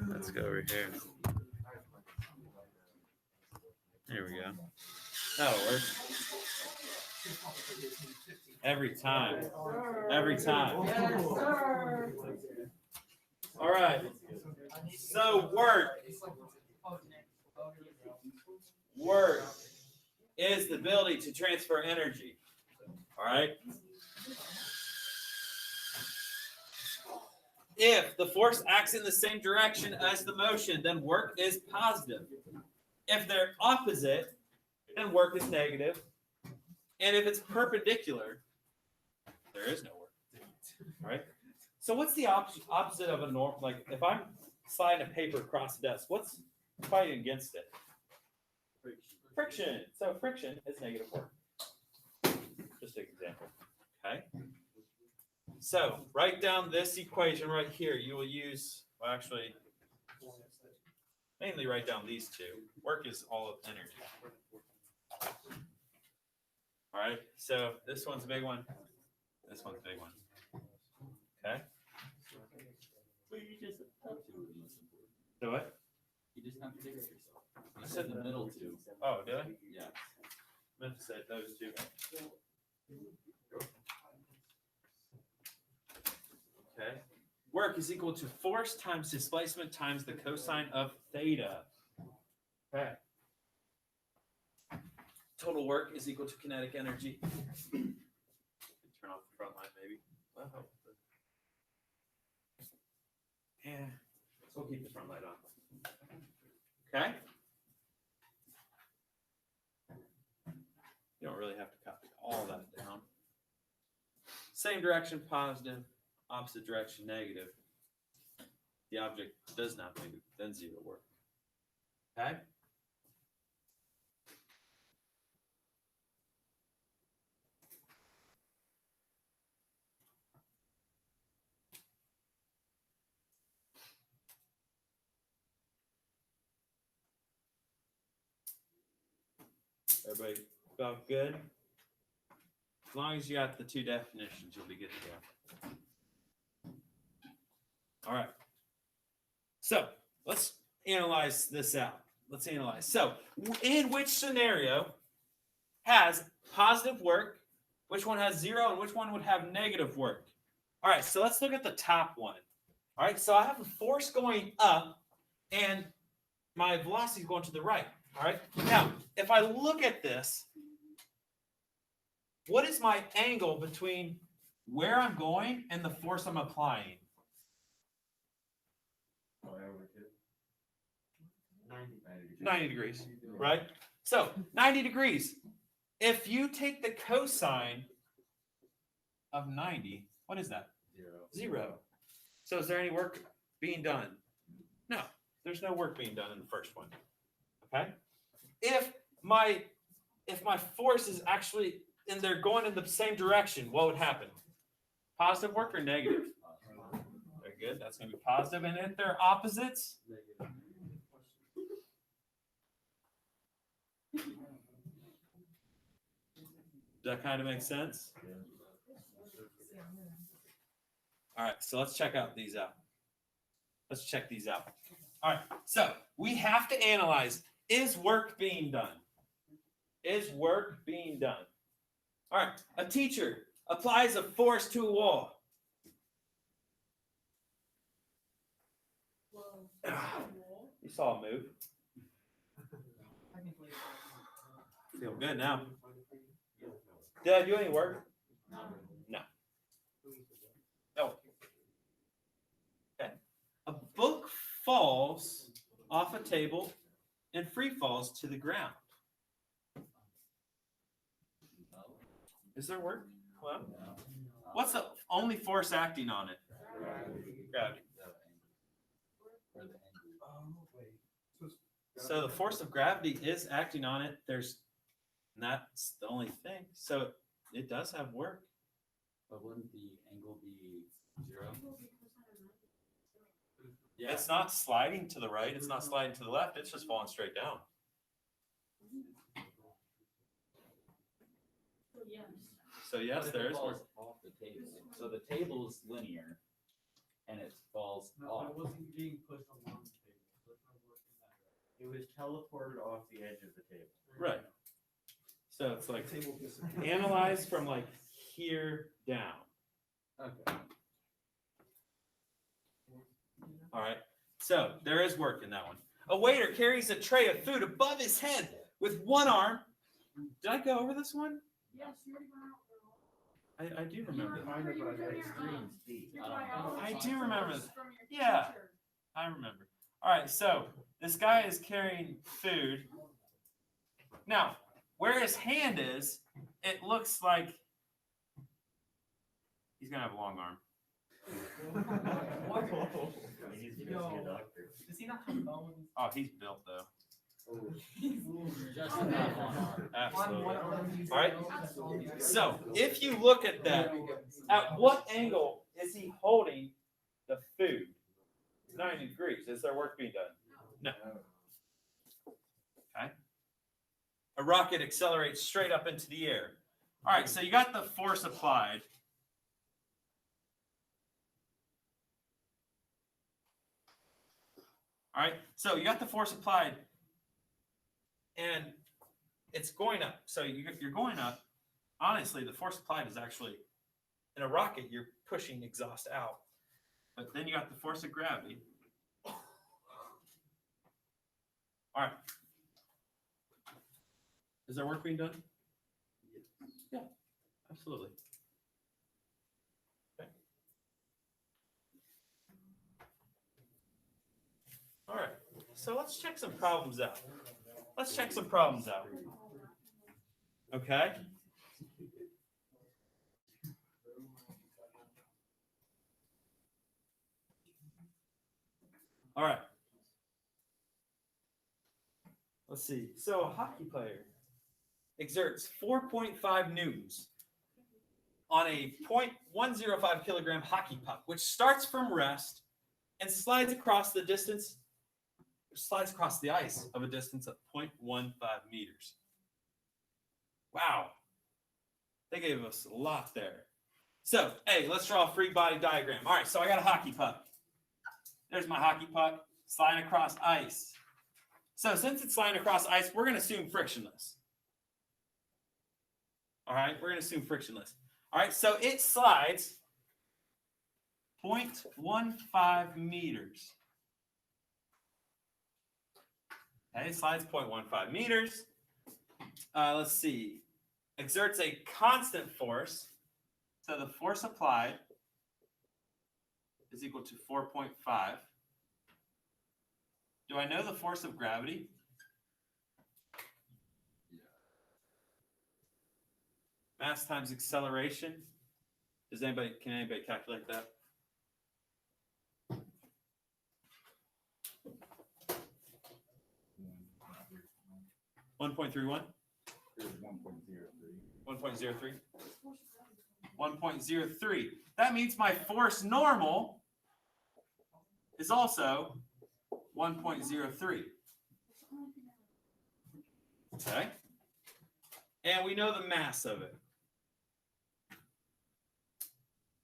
Let's go over here. There we go. That'll work. Every time. Every time. All right. So work is the ability to transfer energy. All right. If the force acts in the same direction as the motion, then work is positive. If they're opposite, then work is negative. And if it's perpendicular, there is no work. All right. So what's the opposite of a norm? Like if I'm sliding a paper across the desk, what's fighting against it? Friction. So friction is negative work. Just an example. Okay. So write down this equation right here. You will use, well, actually, mainly write down these two. Work is all of energy. All right. So this one's a big one. This one's a big one. Okay. Well, you just have to the most important. Do what? You just contradict yourself. I said the middle two. Oh, did I? Yeah. Meant to say those two. Okay. Work is equal to force times displacement times the cosine of theta. Okay. Total work is equal to kinetic energy. Turn off the front light, maybe. Well, yeah. So we'll keep the front light on. Okay. You don't really have to copy all that down. Same direction, positive. Opposite direction, negative. The object does not move, then zero work. Okay? Everybody felt good? As long as you got the two definitions, you'll be good to go. All right. So let's analyze this out. Let's analyze. So in which scenario has positive work, which one has zero, and which one would have negative work? All right, so let's look at the top one. All right, so I have a force going up, and my velocity is going to the right. All right, now if I look at this, what is my angle between where I'm going and the force I'm applying? 90 degrees, right? So 90 degrees. If you take the cosine of 90, what is that? Zero. So is there any work being done? No, there's no work being done in the first one. Okay? If my force is actually, and they're going in the same direction, what would happen? Positive work or negative? Very good. That's going to be positive. And if they're opposites? Does that kind of make sense? All right, so let's check out these out. Let's check these out. All right, so we have to analyze, is work being done? Is work being done? All right, a teacher applies a force to a wall. You saw a move. Feel good now. Did I do any work? No. No. Okay. A book falls off a table and free falls to the ground. Is there work? Well, what's the only force acting on it? Gravity. So the force of gravity is acting on it. And that's the only thing. So it does have work. But wouldn't the angle be zero? Yeah. It's not sliding to the right. It's not sliding to the left. It's just falling straight down. So yes, there is work. Off the table. So the table is linear, and it falls off. It wasn't being pushed along the table. So it's not working that way. It was teleported off the edge of the table. Right. So it's like Table disappeared. analyze from like here down. Okay. All right. So there is work in that one. A waiter carries a tray of food above his head with one arm. Did I go over this one? Yes, you already went out. I do remember. Kind of You're an doing your, extreme speed. your I don't know. I biology do remember course that. from your Yeah. teacher. I remember. All right. So this guy is carrying food. Now, where his hand is, it looks like he's going to have a long arm. He needs to go see a doctor. Does he not have bones? Oh, he's built though. Just enough on arm. Absolutely. All right. So if you look at that, at what angle is he holding the food? 90 degrees. Is there work being done? No. Okay. A rocket accelerates straight up into the air. All right, so you got the force applied. All right, so you got the force applied, and it's going up. So you're going up. Honestly, the force applied is actually, in a rocket, you're pushing exhaust out. But then you got the force of gravity. All right. Is there work being done? Yeah, absolutely. Okay. All right, so let's check some problems out. Okay. All right. Let's see. So a hockey player exerts 4.5 newtons on a 0.105 kilogram hockey puck, which starts from rest and slides across the ice of a distance of 0.15 meters. Wow. They gave us a lot there. So, hey, let's draw a free body diagram. All right, so I got a hockey puck. There's my hockey puck sliding across ice. So since it's sliding across ice, we're going to assume frictionless. All right, we're going to assume frictionless. All right, so it slides 0.15 meters. Okay, it slides 0.15 meters. Let's see. Exerts a constant force. So the force applied is equal to 4.5. Do I know the force of gravity? Mass times acceleration. Can anybody calculate that? $1.31? 1.03? 1.03. That means my force normal is also 1.03. Okay? And we know the mass of it.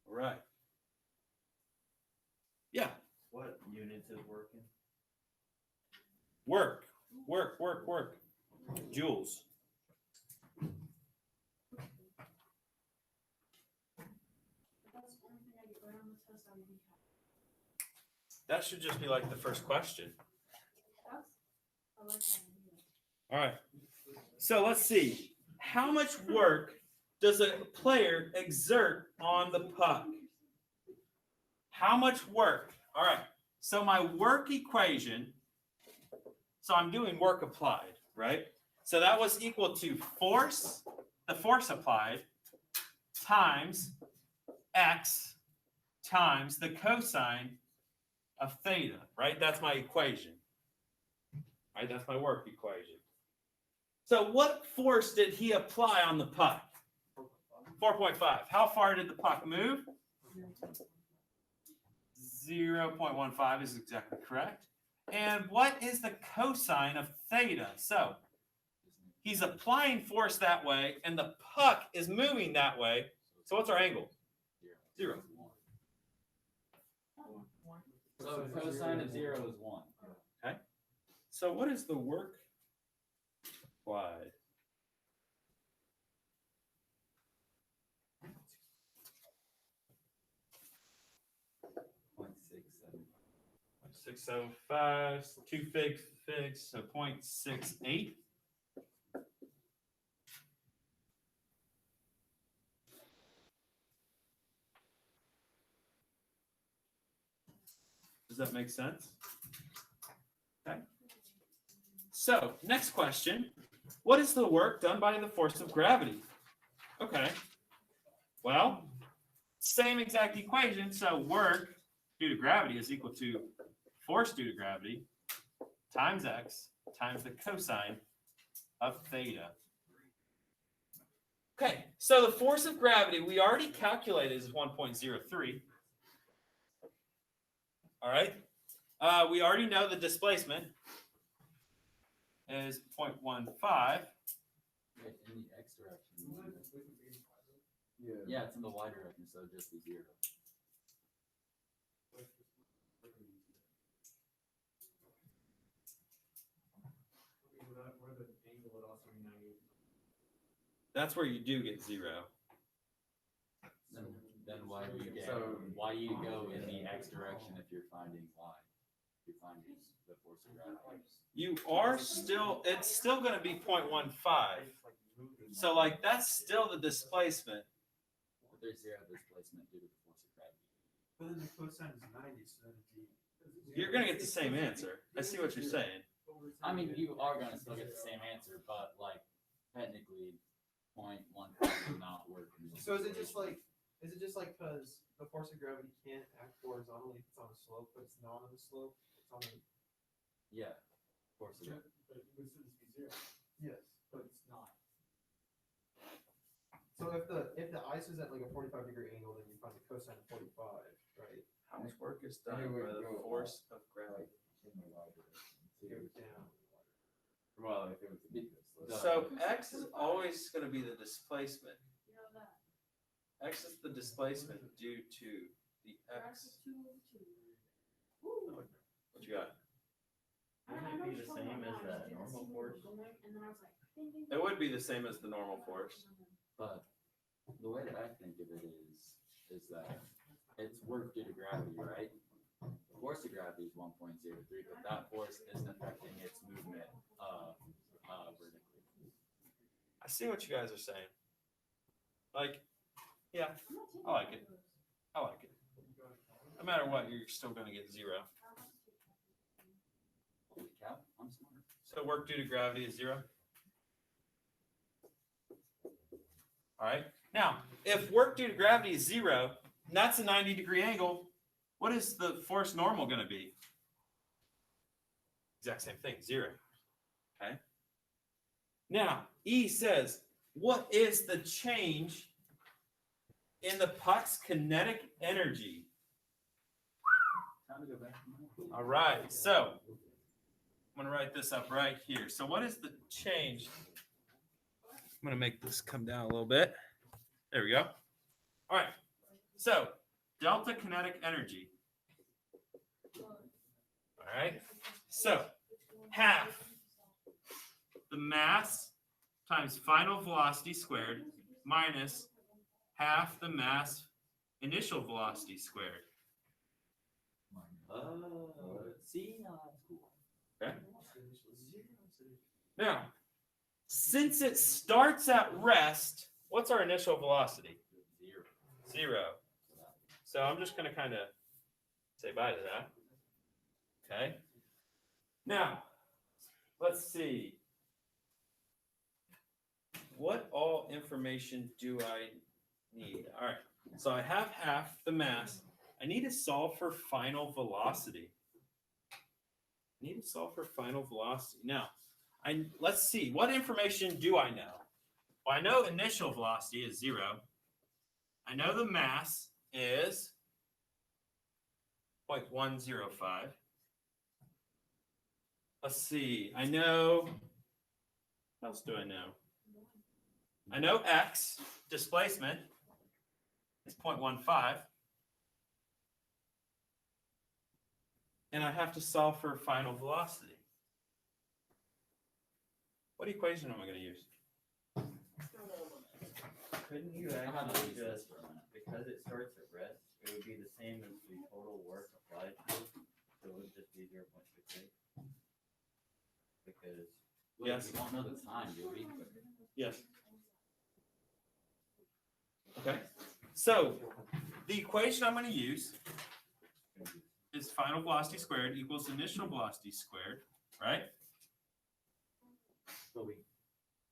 All right. Yeah. What units is working? Work. Joules. That's the only thing I get right on the test I would be happy. That should just be like the first question. I like that idea. All right. So let's see. How much work does a player exert on the puck? How much work? All right. So my work equation, so I'm doing work applied, right? So that was equal to force, the force applied, times x times the cosine of theta, right? That's my equation. Right? That's my work equation. So what force did he apply on the puck? 4.5. How far did the puck move? 0.15 is exactly correct. And what is the cosine of theta? So he's applying force that way, and the puck is moving that way. So what's our angle? 0. So cosine of 0 is 1. So what is the work applied? Point 675. 605, 2 figs, so 0.68. Does that make sense? Okay. So, next question. What is the work done by the force of gravity? Okay. Well, same exact equation. So, work due to gravity is equal to force due to gravity times x times the cosine of theta. Okay, so the force of gravity we already calculated is 1.03. All right. We already know the displacement is 0.15. Wait, in the x direction. Yeah, it's in the y direction, so just the 0. What the angle would also be 98. That's where you do get 0. Then why do you why you go in the x direction if you're finding y? You're finding the force of gravity. You are still, it's still going to be 0.15. So, like, that's still the displacement. But there's 0 displacement due to the force of gravity. But then the cosine is 90, so then it'd be. You're going to get the same answer. I see what you're saying. I mean, you are going to still get the same answer, but like technically, 0.15 will not work. So is it just like because the force of gravity can't act horizontally if it's on a slope, but it's not on the slope? It's on the Yeah, force of gravity. But it would still just be 0, yes. but it's not. So if the ice is at like a 45-degree angle, then you find the cosine of 45, right? How much work is done by the force of gravity? Down. Well, if it was So, x is always going to be the displacement. You know that. X is the displacement due to the x. What you got? Wouldn't it be the same as that normal force? It would be the same as the normal force. But the way that I think of it is that it's work due to gravity, right? The force of gravity is 1.03, but that force isn't affecting its movement vertically. I see what you guys are saying. Like, yeah, I like it. I like it. No matter what, you're still going to get 0. Holy cow, I'm smart. So work due to gravity is 0. All right. Now, if work due to gravity is 0, and that's a 90-degree angle, what is the force normal going to be? Exact same thing, 0. Okay. Now, E says, what is the change in the puck's kinetic energy? Time to go back. All right. So, I'm going to write this up right here. So, what is the change? I'm going to make this come down a little bit. There we go. All right. So, delta kinetic energy. All right. So, half the mass times final velocity squared minus half the mass initial velocity squared. See, no, that's cool. Okay. Now, since it starts at rest, what's our initial velocity? 0. So I'm just going to kind of say bye to that. Okay. Now, let's see. What all information do I need? All right. So I have half the mass. I need to solve for final velocity. Now, let's see. What information do I know? Well, I know initial velocity is 0. I know the mass is 0.105. Let's see. I know. What else do I know? I know x, displacement. It's 0.15. And I have to solve for final velocity. What equation am I going to use? Couldn't you I'm gonna actually use this just, for a minute. because it starts at rest, it would be the same as the total work applied to it, so it would just be 0.68? Because Wait, Yes. We don't know the time, do we? Yes. Okay. So the equation I'm going to use is final velocity squared equals initial velocity squared, right? but we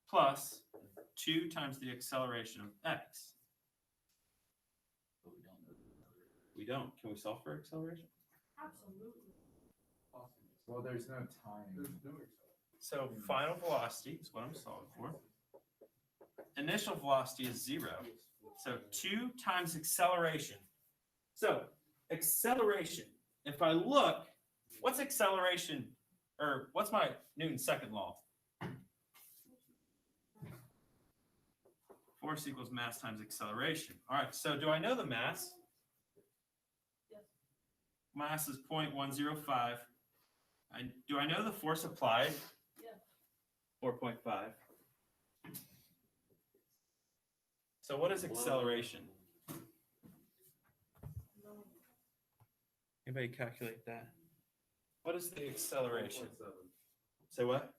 Plus 2 times the acceleration of x. But we don't know. We don't. Can we solve for acceleration? Absolutely. Well, there's no time. So final velocity is what I'm solving for. Initial velocity is 0. So 2 times acceleration. So acceleration, if I look, what's acceleration, or what's my Newton's second law? Force equals mass times acceleration. All right, so do I know the mass? Yes. Mass is 0.105. Do I know the force applied? Yeah. 4.5. So what is acceleration? No. Anybody calculate that? What is the acceleration? Say what?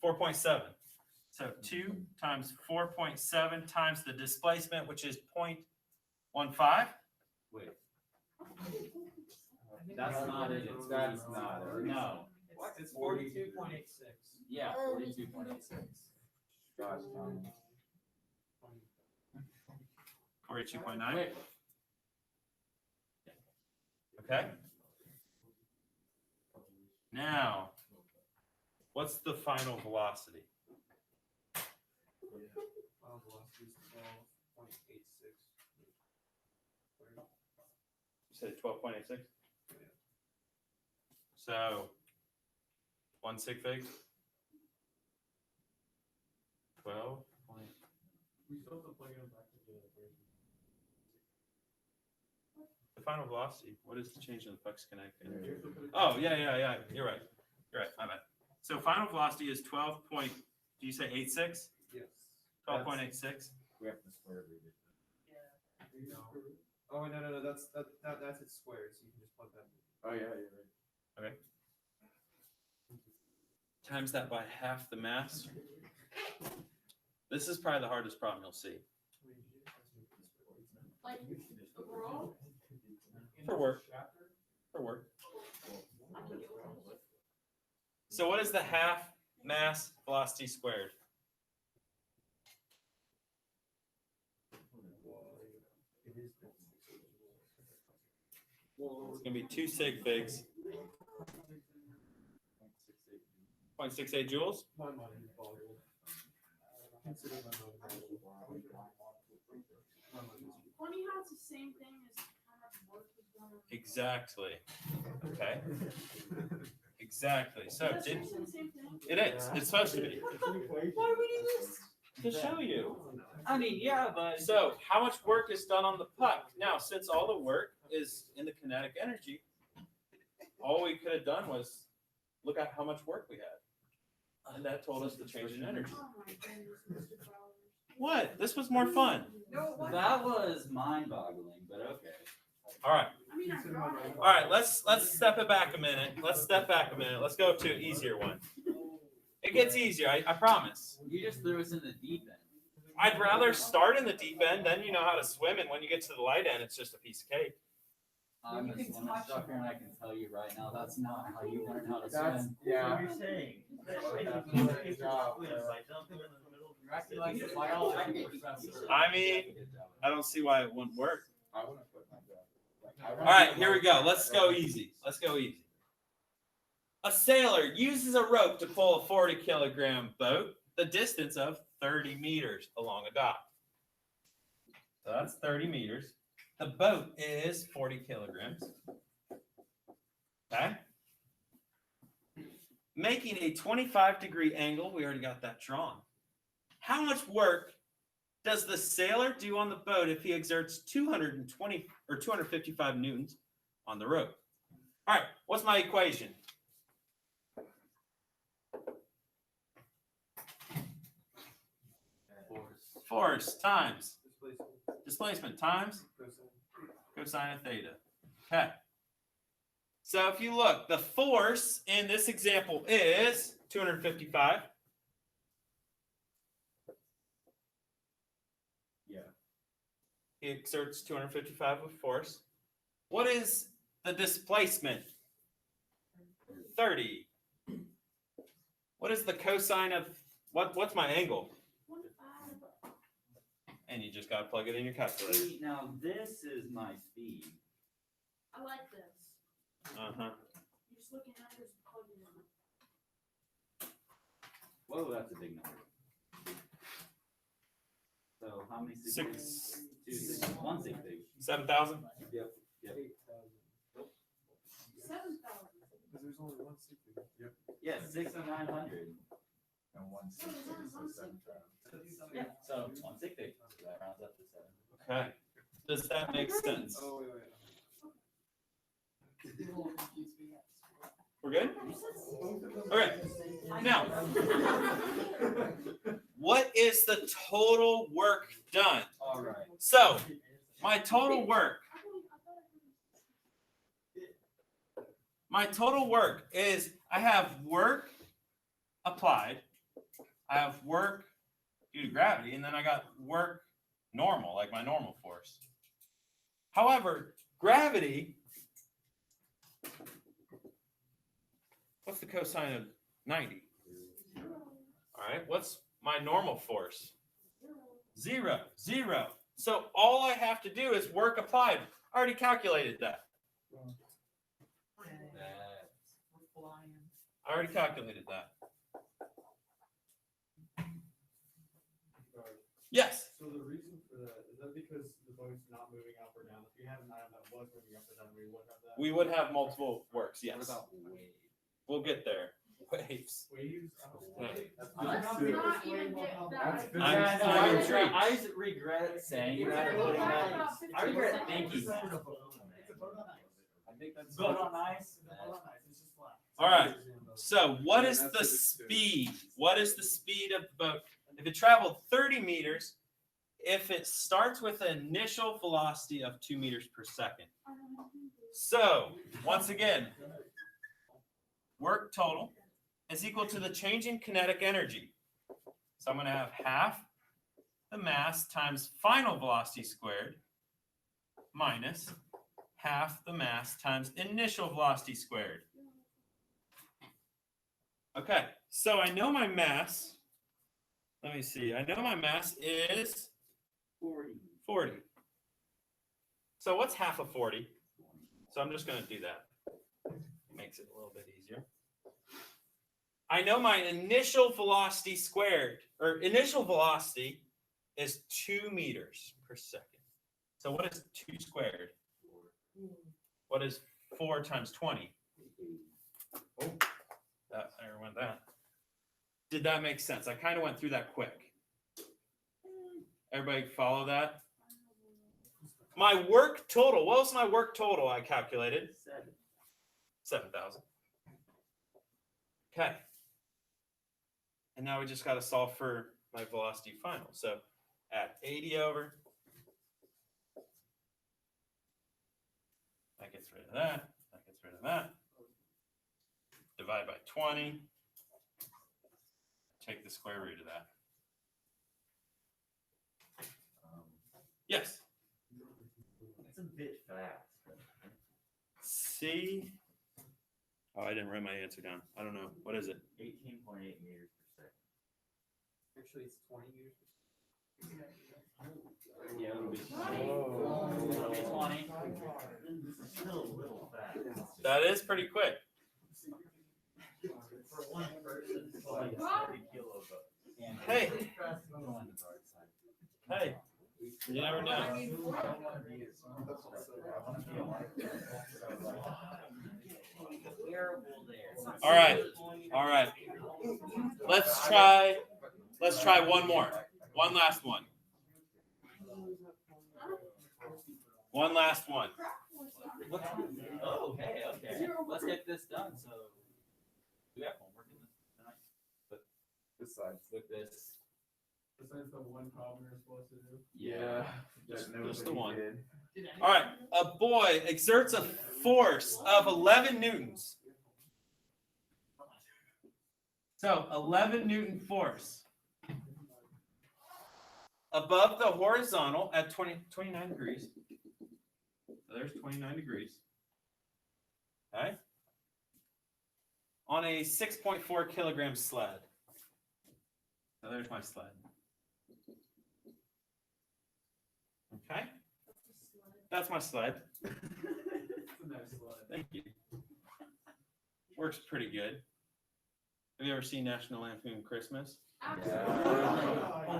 4.7. So 2 times 4.7 times the displacement, which is 0.15. wait. That's not it. That's not it. No. What? It's 42.86. Yeah, 42.86. Gosh, Tom. 42.9. Wait. Okay. Now, what's the final velocity? Final velocity is 12.86. You said 12.86? So, 1 sig fig? 12. We still have to plug it back to the equation. The final velocity, what is the change in the flux kinetic energy? You have to put it- Oh, yeah. You're right. My bad. So final velocity is 12 point, do you say 86? Yes. 12.86? We have to square root it. No. Oh, no, that's it's squared, so you can just plug that in. Oh, yeah, you're right. Times that by half the mass. This is probably the hardest problem you'll see. Like, overall, For work. For work. I can do it. So what is the half mass velocity squared? It's gonna be 2 sig figs. 0.68 joules. My mind is boggled. Consider my mind Funny how it's the same thing as how much work is done. Exactly. Okay. Exactly. So That's did seriously the same thing. it is. It's supposed to be. Why do we do this? To show you. I mean, yeah, but So how much work is done on the puck? Now, since all the work is in the kinetic energy, all we could have done was look at how much work we had. And that told us the change in energy. Oh my goodness, Mr. Fowler. What? This was more fun. No, what? that was mind-boggling, but okay. All right. I mean, I got it. All right, let's step it back a minute. Let's step back a minute. Let's go to an easier one. It gets easier, I promise. You just threw us in the deep end. I'd rather start in the deep end, then you know how to swim, and when you get to the light end, it's just a piece of cake. I'm You a can swim touch instructor, and I can tell you right now, that's not how you learn how to That's, swim. yeah. You're saying. You're acting like a biology professor. I mean, I don't see why it wouldn't work. I want to quit my job. All right, here we go. Let's go easy. Let's go easy. A sailor uses a rope to pull a 40-kilogram boat the distance of 30 meters along a dock. So that's 30 meters. The boat is 40 kilograms. Okay? Making a 25-degree angle, we already got that drawn. How much work does the sailor do on the boat if he exerts 220 or 255 newtons on the rope? All right, what's my equation? Force times displacement times cosine of theta. Okay. So if you look, the force in this example is 255. Yeah. He exerts 255 of force. What is the displacement? 30. What is the cosine of what's my angle? 25. And you just got to plug it in your calculator. See, now this is my speed. I like this. Uh-huh. You're just looking at this plugging in. Whoa, that's a big number. So how many sig figs? Six. 2 sig figs. 1 sig fig. 7,000? Yep. Yep. 7,000. Because there's only one secret. Yep. Yeah, 6,900. And one So there's only one 7 secret. Yeah, so 1 sig fig. So that rounds up to 7. Okay. Does that make sense? Oh, wait. We're good? Okay. Now, what is the total work done? All right. So, my total work is I have work applied, I have work due to gravity, and then I got work normal, like my normal force. However, gravity, what's the cosine of 90? All right, what's my normal force? 0, 0. So all I have to do is work applied. I already calculated that. I already calculated that. Yes. So the reason for that, is that because the boat's not moving up or down? If you had an item that was moving up or down, we would have that. We would have multiple works, What yes. about wave? We'll get there. Waves. Waves? Yeah. Let's not even get that. I'm intrigued. I regret saying that or putting that. I regret thinking that. I think that's boat on ice. It's just flat. All right. So what is the speed? What is the speed of the boat? If it traveled 30 meters, if it starts with an initial velocity of 2 meters per second. So once again, work total is equal to the change in kinetic energy. So I'm going to have half the mass times final velocity squared minus half the mass times initial velocity squared. Okay, so I know my mass. Let me see. I know my mass is 40. So what's half of 40? So I'm just going to do that. Makes it a little bit easier. I know my initial velocity squared, or initial velocity is 2 meters per second. So what is 2 squared? What is 4 times 20? Oh, there went that. Did that make sense? I kind of went through that quick. Everybody follow that? My work total. What was my work total I calculated? 7,000. Okay. And now we just got to solve for my velocity final. So add 80 over. That gets rid of that. That gets rid of that. Divide by 20. Take the square root of that. Yes. It's a bit fast. C. Oh, I didn't write my answer down. I don't know. What is it? 18.8 meters per second. Actually, it's 20 meters. Yeah, it'll be 20. Oh. It'll be 20. This is still a little fast. That is pretty quick. For one person, it's like 30 kilo, but. Hey. Fast on the dark side. Hey. You never know. All right. All right. Let's try one more. One last one. One last one. What time? Oh, okay, okay. Let's get this done. So we have homework in this tonight. But besides with this, Besides the one problem you're supposed to do. yeah. Just the one. All right. A boy exerts a force of 11 newtons. So 11 Newton force above the horizontal at 29 degrees. So there's 29 degrees. Okay. On a 6.4 kilogram sled. So there's my sled. Okay. That's my sled. It's a nice slide. Thank you. Works pretty good. Have you ever seen National Lampoon Christmas? I've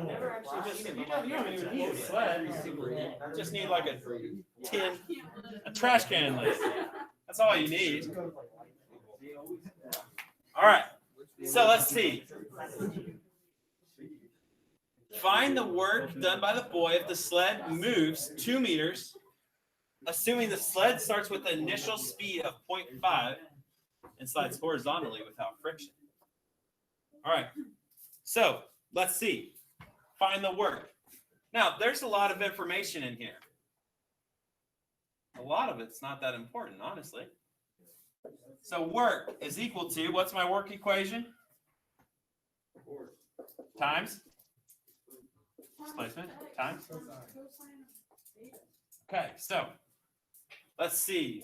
never actually seen it. You don't even need a sled. You just need like a tin, a trash can lid. That's all you need. All right. So let's see. Find the work done by the boy if the sled moves 2 meters, assuming the sled starts with an initial speed of 0.5 and slides horizontally without friction. All right. So let's see. Find the work. Now, there's a lot of information in here. A lot of it's not that important, honestly. So work is equal to, what's my work equation? Times displacement times. Okay, so let's see.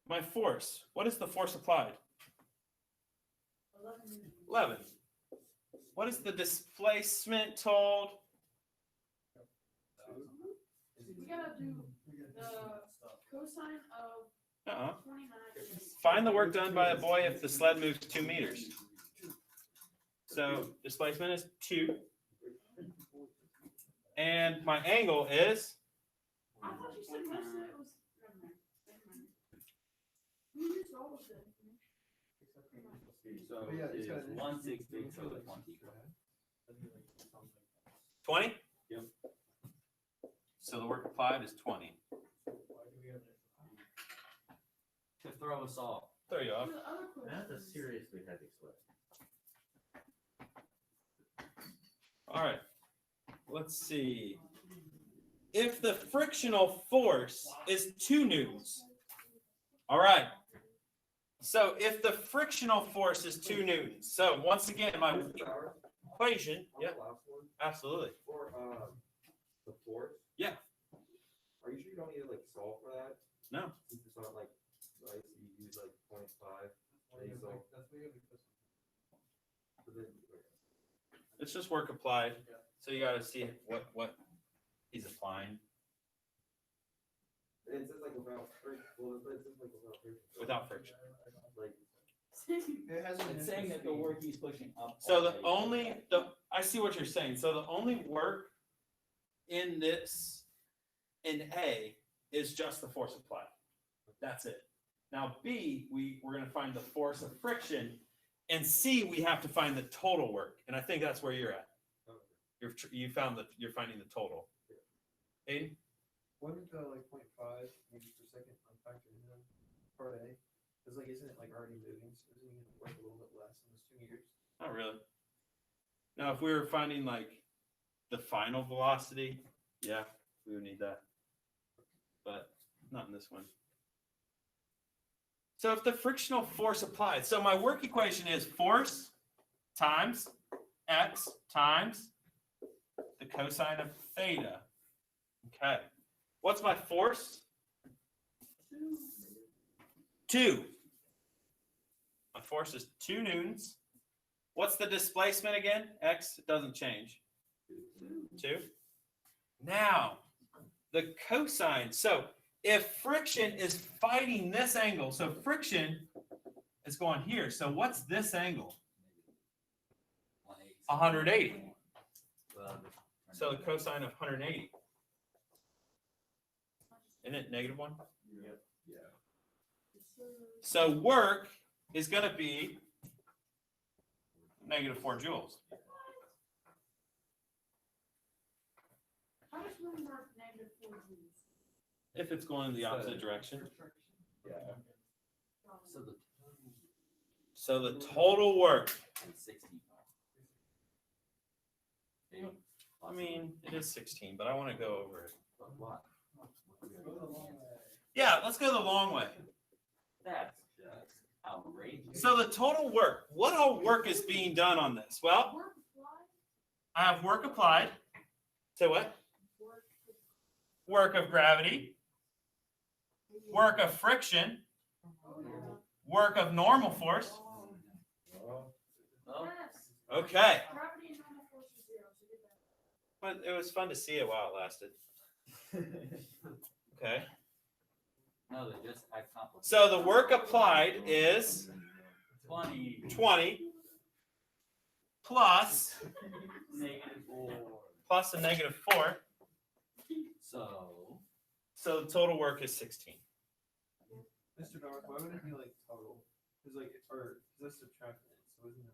My force. What is the force applied? 11. What is the displacement told? We gotta do the cosine of 29. Find the work done by a boy if the sled moves 2 meters. So displacement is 2. And my angle is? I thought you said most of it was. Never mind. We used all of it. So Yeah, it's it's got an 160 to the 20. 20? Yep. So the work applied is 20. To throw us off. There you are. The other question That's a is- seriously heavy sled. All right. Let's see. If the frictional force is 2 newtons. All right. So if the frictional force is 2 newtons. So once again, my equation. Yeah, absolutely. For the force? Yeah. Are you sure you don't need to like solve for that? No. Since it's not like, right, so you use like 0.5. So then, It's just work applied. So you got to see what he's applying it says like without friction, well, it says like without friction. without friction. Like, It hasn't. It's saying that the work he's pushing up. So the only I see what you're saying. So the only work in this in A is just the force applied. That's it. Now B, we're going to find the force of friction, and C, we have to find the total work. And I think that's where you're at. You're finding the total. Aiden? Wouldn't like 0.5 meters per second unfactored in them part A? Because like, isn't it like already moving? So isn't it gonna work a little bit less in those 2 meters? Not really. Now, if we were finding like the final velocity, yeah, we would need that. But not in this one. So if the frictional force applied, so my work equation is force times x times the cosine of theta. Okay. What's my force? 2. My force is 2 newtons. What's the displacement again? X doesn't change. 2. Now, the cosine. So if friction is fighting this angle, so friction is going here. So what's this angle? 180. So the cosine of 180. Isn't it -1? Yep. Yeah. So work is going to be -4 joules. doing work negative 4 G's? If it's going in the opposite direction. Yeah. So the So the total work, is 16. I mean, it is 16, but I want to go over it. But what? Yeah, let's go the long way. That's just outrageous. So the total work, what all work is being done on this? Well, Work applied? I have work applied. Say what? Work of gravity, work of friction, work of normal force. Well, Yes. Okay, Gravity and normal force is 0, so get that. but it was fun to see it while it lasted. Okay, no, they just act complicated. so the work applied is 20. 20 plus -4. plus a -4. So So the total work is 16. Mr. Dark, why would it be like total? Cause like, or, cause that's subtracting it, so isn't it?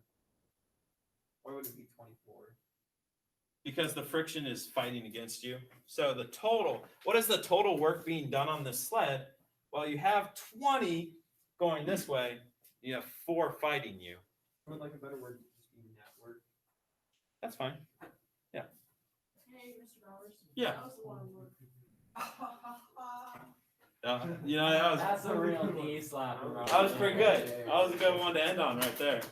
Why would it be 24? Because the friction is fighting against you. So the total, what is the total work being done on this sled? Well, you have 20 going this way, you have 4 fighting you. Would like a better word just be network? That's fine. Hey, Mr. Bowers. Yeah. That was a lot of work. You know, that's a real knee slapper. that was pretty good. That was a good one to end on right there.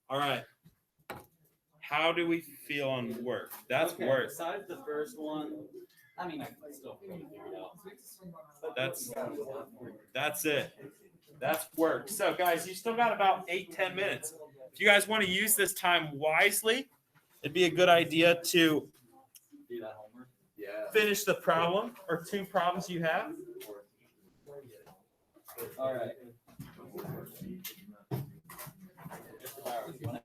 All right. How do we feel on work? That's Okay, work. Besides the first one, I mean, I can still figure it out. That's it. That's work. So guys, you still got about 8-10 minutes. If you guys want to use this time wisely, it'd be a good idea to Do that homework. Yeah. finish the problem or 2 problems you have. All right. Mr. Bowers, you want